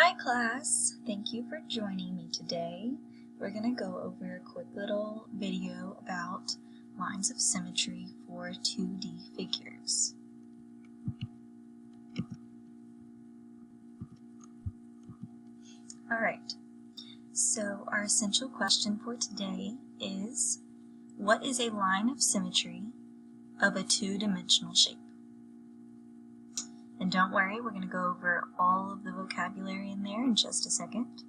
Hi class, thank you for joining me today. We're going to go over a quick little video about lines of symmetry for 2D figures. Alright, so our essential question for today is, what is a line of symmetry of a two-dimensional shape? And don't worry, we're going to go over all of the vocabulary in there in just a second.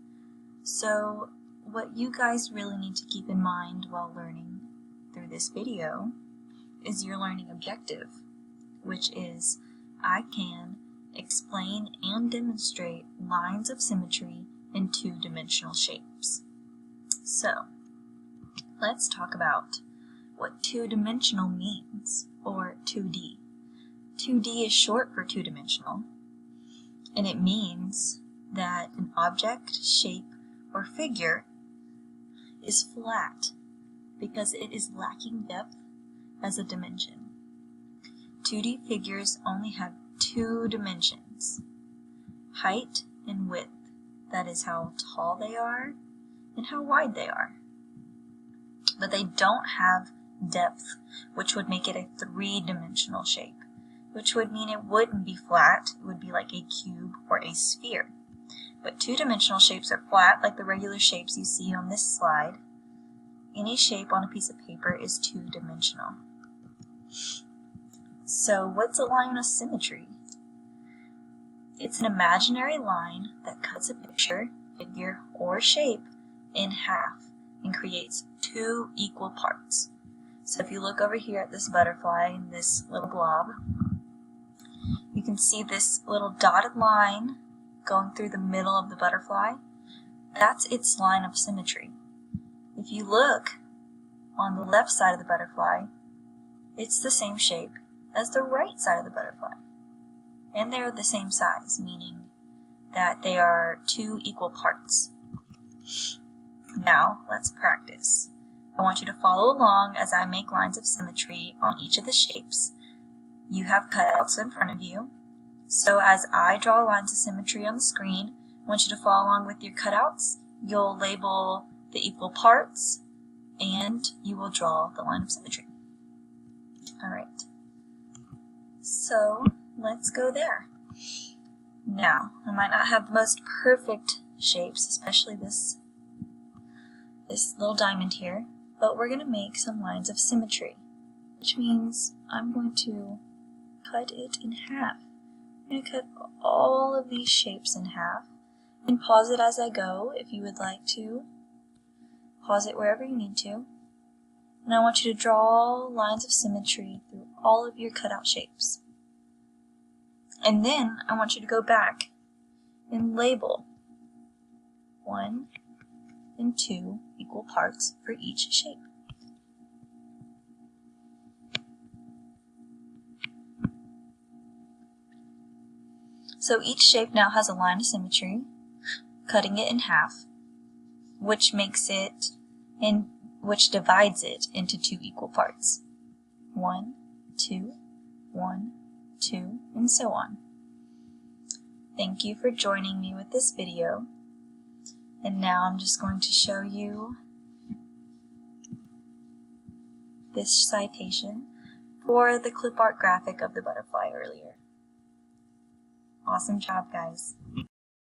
So what you guys really need to keep in mind while learning through this video is your learning objective, which is I can explain and demonstrate lines of symmetry in two-dimensional shapes. So let's talk about what two-dimensional means, or 2D. 2D is short for two-dimensional, and it means that an object, shape, or figure is flat because it is lacking depth as a dimension. 2D figures only have two dimensions, height and width. That is how tall they are and how wide they are. But they don't have depth, which would make it a three-dimensional shape, which would mean it wouldn't be flat. It would be like a cube or a sphere. But two-dimensional shapes are flat, like the regular shapes you see on this slide. Any shape on a piece of paper is two-dimensional. So what's a line of symmetry? It's an imaginary line that cuts a picture, figure, or shape in half and creates two equal parts. So if you look over here at this butterfly and this little blob, you can see this little dotted line going through the middle of the butterfly. That's its line of symmetry. If you look on the left side of the butterfly, it's the same shape as the right side of the butterfly. And they're the same size, meaning that they are two equal parts. Now, let's practice. I want you to follow along as I make lines of symmetry on each of the shapes. You have cutouts in front of you. So as I draw lines of symmetry on the screen, I want you to follow along with your cutouts. You'll label the equal parts, and you will draw the line of symmetry. Alright, so let's go there. Now, I might not have the most perfect shapes, especially this little diamond here, but we're going to make some lines of symmetry, which means I'm going to cut it in half. I'm going to cut all of these shapes in half and pause it as I go if you would like to. Pause it wherever you need to. And I want you to draw lines of symmetry through all of your cutout shapes. And then I want you to go back and label 1 and 2 equal parts for each shape. So each shape now has a line of symmetry, cutting it in half, which divides it into two equal parts. 1, 2, 1, 2, and so on. Thank you for joining me with this video. And now I'm just going to show you this citation for the clip art graphic of the butterfly earlier. Awesome job, guys.